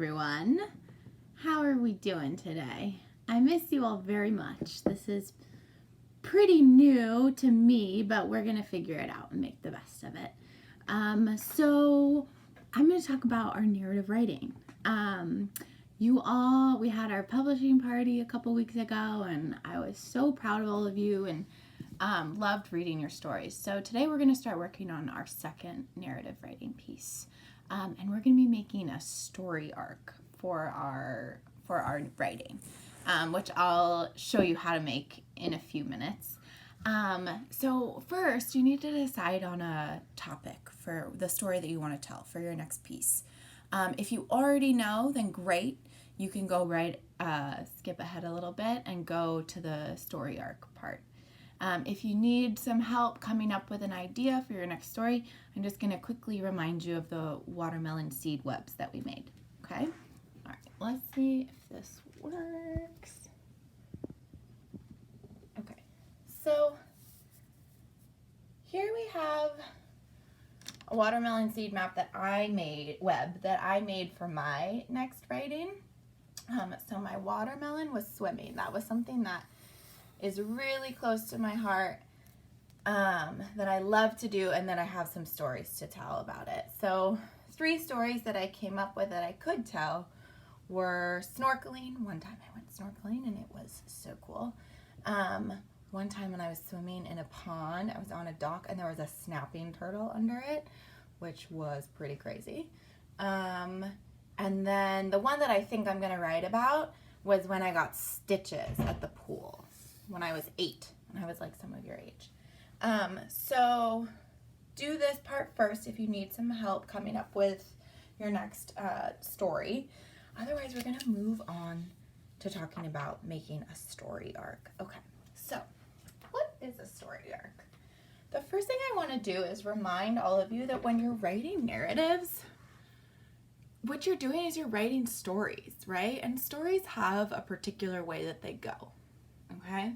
everyone. How are we doing today? I miss you all very much. This is pretty new to me, but we're going to figure it out and make the best of it. So I'm going to talk about our narrative writing. We had our publishing party a couple weeks ago, and I was so proud of all of you and loved reading your stories. So today we're going to start working on our second narrative writing piece. And we're going to be making a story arc for our writing, which I'll show you how to make in a few minutes. So first, you need to decide on a topic for the story that you want to tell for your next piece. If you already know, then great. You can go skip ahead a little bit and go to the story arc part. If you need some help coming up with an idea for your next story, I'm just going to quickly remind you of the watermelon seed webs that we made. Okay? All right, let's see if this works. Okay, so here we have a watermelon seed web that I made for my next writing. So my watermelon was swimming. That was something that is really close to my heart, that I love to do, and that I have some stories to tell about it. So 3 stories that I came up with that I could tell were snorkeling. One time I went snorkeling and it was so cool. One time when I was swimming in a pond, I was on a dock and there was a snapping turtle under it, which was pretty crazy. And then the one that I think I'm going to write about was when I got stitches at the pool when I was 8, and I was like some of your age. So do this part first if you need some help coming up with your next story. Otherwise, we're gonna move on to talking about making a story arc. Okay, so what is a story arc? The first thing I wanna do is remind all of you that when you're writing narratives, what you're doing is you're writing stories, right? And stories have a particular way that they go. Okay,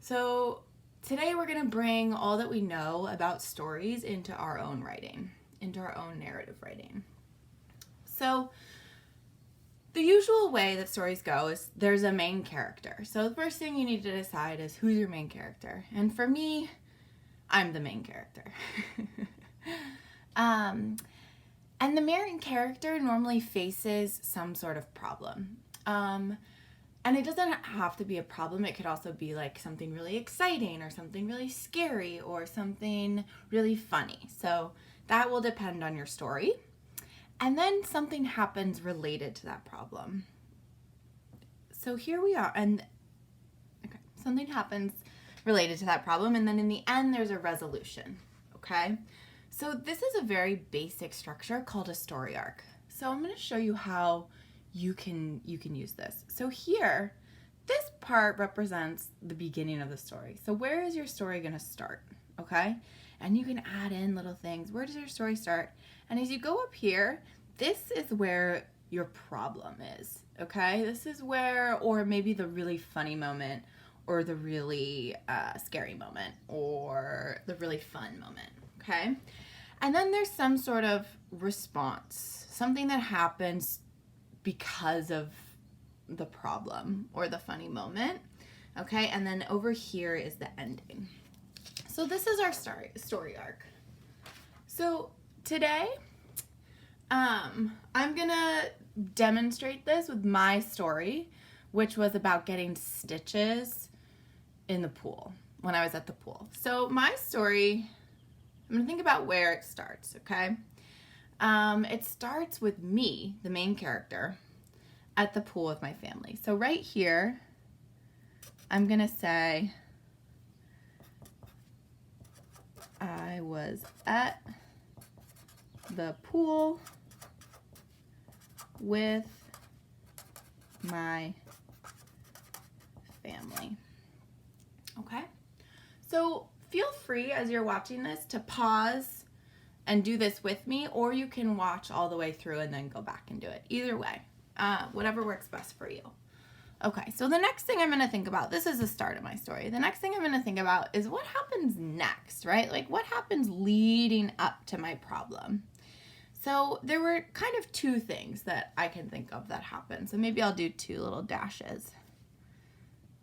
so today we're going to bring all that we know about stories into our own writing, into our own narrative writing. So the usual way that stories go is there's a main character. So the first thing you need to decide is who's your main character. And for me, I'm the main character. And the main character normally faces some sort of problem. And it doesn't have to be a problem. It could also be like something really exciting or something really scary or something really funny. So that will depend on your story. And then something happens related to that problem. So here we are. Something happens related to that problem. And then in the end, there's a resolution. Okay? So this is a very basic structure called a story arc. So I'm going to show you how you can use this. So here, this part represents the beginning of the story. So where is your story going to start? Okay? And you can add in little things. Where does your story start? And as you go up here, this is where your problem is. Okay? This is where, or maybe the really funny moment, or the really scary moment, or the really fun moment. Okay? And then there's some sort of response, something that happens because of the problem or the funny moment. Okay, and then over here is the ending. So this is our story arc. So today, I'm gonna demonstrate this with my story, which was about getting stitches in the pool, when I was at the pool. So my story, I'm gonna think about where it starts, okay? It starts with me, the main character, at the pool with my family. So right here, I'm gonna say, I was at the pool with my family. Okay? So feel free as you're watching this to pause and do this with me, or you can watch all the way through and then go back and do it. Either way, whatever works best for you. Okay, so the next thing I'm going to think about, this is the start of my story. The next thing I'm going to think about is what happens next, right? Like what happens leading up to my problem. So there were kind of two things that I can think of that happened. So maybe I'll do two little dashes.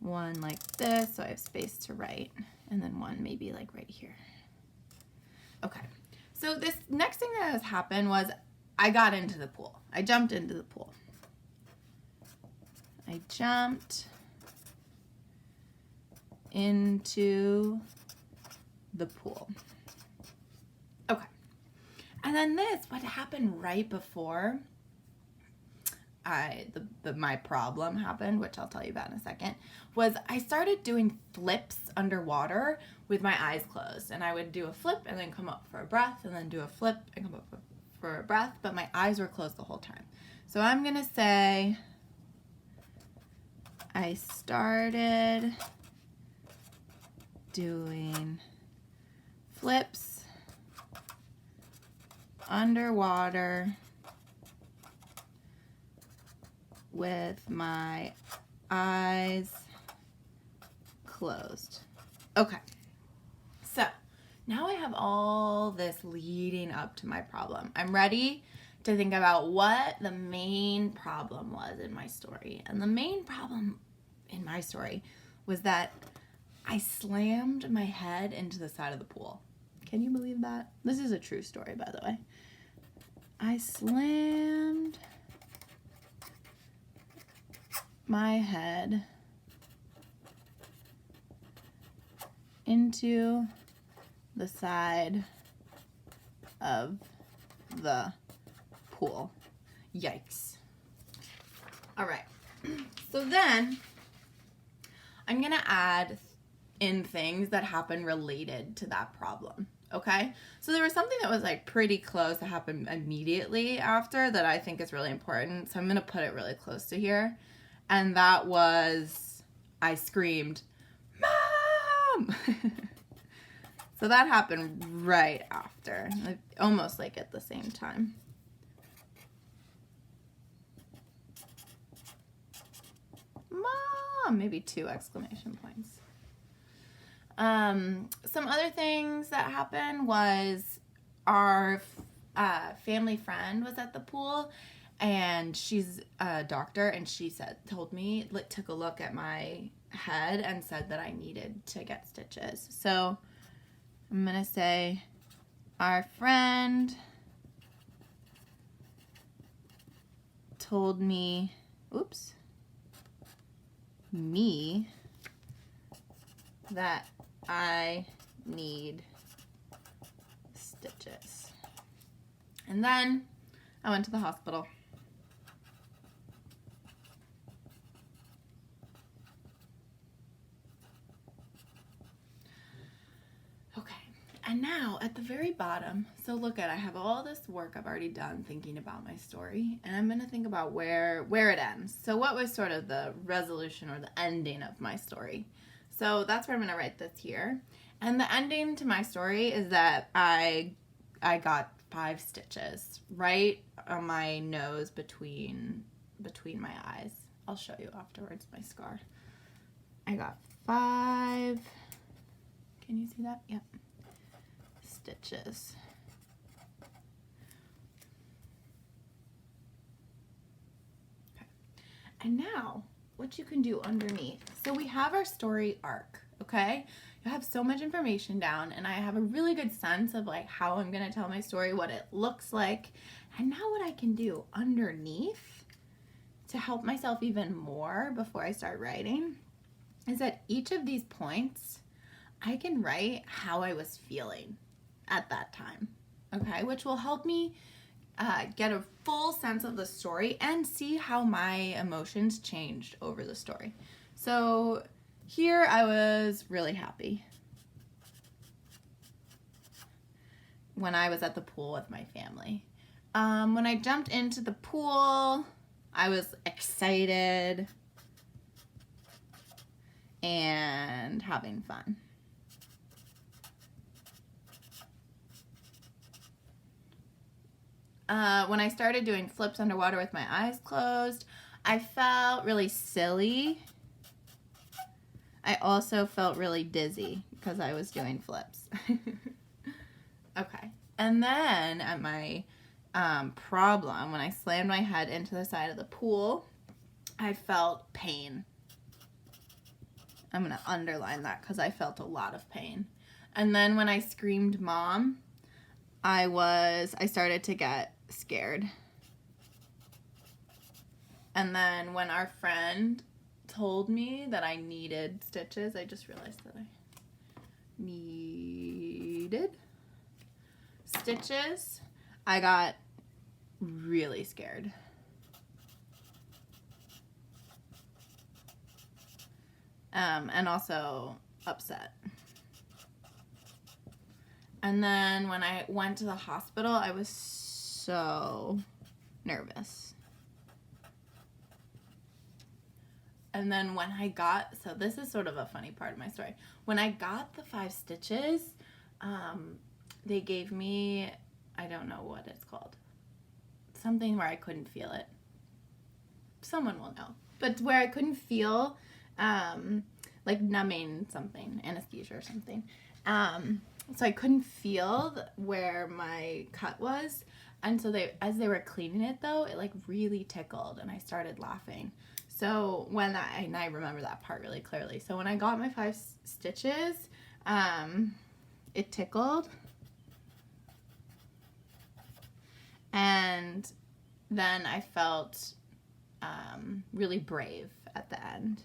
One like this, so I have space to write, and then one maybe like right here. Okay, so this next thing that has happened was I got into the pool. I jumped into the pool. I jumped into the pool. Okay, and then what happened right before my problem happened, which I'll tell you about in a second, was I started doing flips underwater with my eyes closed. And I would do a flip and then come up for a breath and then do a flip and come up for a breath, but my eyes were closed the whole time. So I'm going to say I started doing flips underwater with my eyes closed. Okay, so now I have all this leading up to my problem. I'm ready to think about what the main problem was in my story. And the main problem in my story was that I slammed my head into the side of the pool. Can you believe that? This is a true story, by the way. I slammed my head into the side of the pool. Yikes. All right. So then I'm going to add in things that happen related to that problem. Okay? So there was something that was like pretty close that happened immediately after that I think is really important. So I'm going to put it really close to here. And that was, I screamed, "Mom!" So that happened right after, almost like at the same time. Mom! Maybe 2 exclamation points. Some other things that happened was our family friend was at the pool, and she's a doctor, and she took a look at my head and said that I needed to get stitches. So I'm gonna say our friend told me that I need stitches. And then I went to the hospital. Okay, and now at the very bottom, so look at, I have all this work I've already done thinking about my story, and I'm going to think about where it ends. So what was sort of the resolution or the ending of my story? So that's where I'm going to write this here. And the ending to my story is that I got 5 stitches right on my nose between my eyes. I'll show you afterwards my scar. I got 5. Can you see that? Yep. Stitches. Okay. And now what you can do underneath. So we have our story arc, okay? You have so much information down, and I have a really good sense of like how I'm going to tell my story, what it looks like. And now what I can do underneath to help myself even more before I start writing is at each of these points, I can write how I was feeling at that time, okay? Which will help me get a full sense of the story and see how my emotions changed over the story. So here I was really happy when I was at the pool with my family. When I jumped into the pool, I was excited and having fun. When I started doing flips underwater with my eyes closed, I felt really silly. I also felt really dizzy because I was doing flips. Okay. And then at my problem. When I slammed my head into the side of the pool, I felt pain. I'm going to underline that because I felt a lot of pain. And then when I screamed mom, I started to get scared. And then when our friend told me that I needed stitches, I just realized that I needed stitches, I got really scared. And also upset. And then when I went to the hospital, I was so nervous. And then when I got, so this is sort of a funny part of my story. When I got the 5 stitches, they gave me, I don't know what it's called, something where I couldn't feel it. Someone will know. But where I couldn't feel, like numbing something, anesthesia or something. So I couldn't feel where my cut was. And so as they were cleaning it though, it like really tickled and I started laughing. So and I remember that part really clearly. So when I got my 5 stitches, it tickled. And then I felt really brave at the end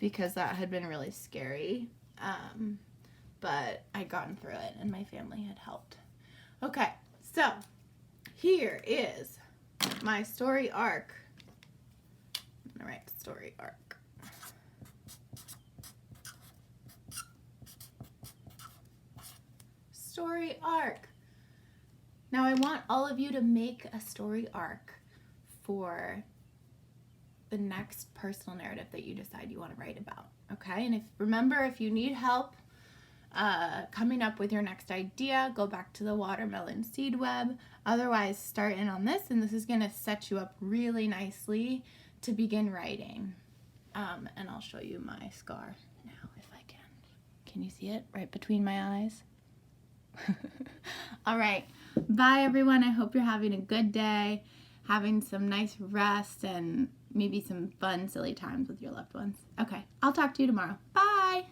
because that had been really scary. But I'd gotten through it and my family had helped. Okay, so here is my story arc. I'm gonna write story arc. Story arc. Now I want all of you to make a story arc for the next personal narrative that you decide you want to write about. Okay, and if you need help coming up with your next idea, go back to the watermelon seed web. Otherwise, start in on this, and this is going to set you up really nicely to begin writing. And I'll show you my scar now if I can. Can you see it right between my eyes? All right. Bye, everyone. I hope you're having a good day, having some nice rest, and maybe some fun, silly times with your loved ones. Okay. I'll talk to you tomorrow. Bye.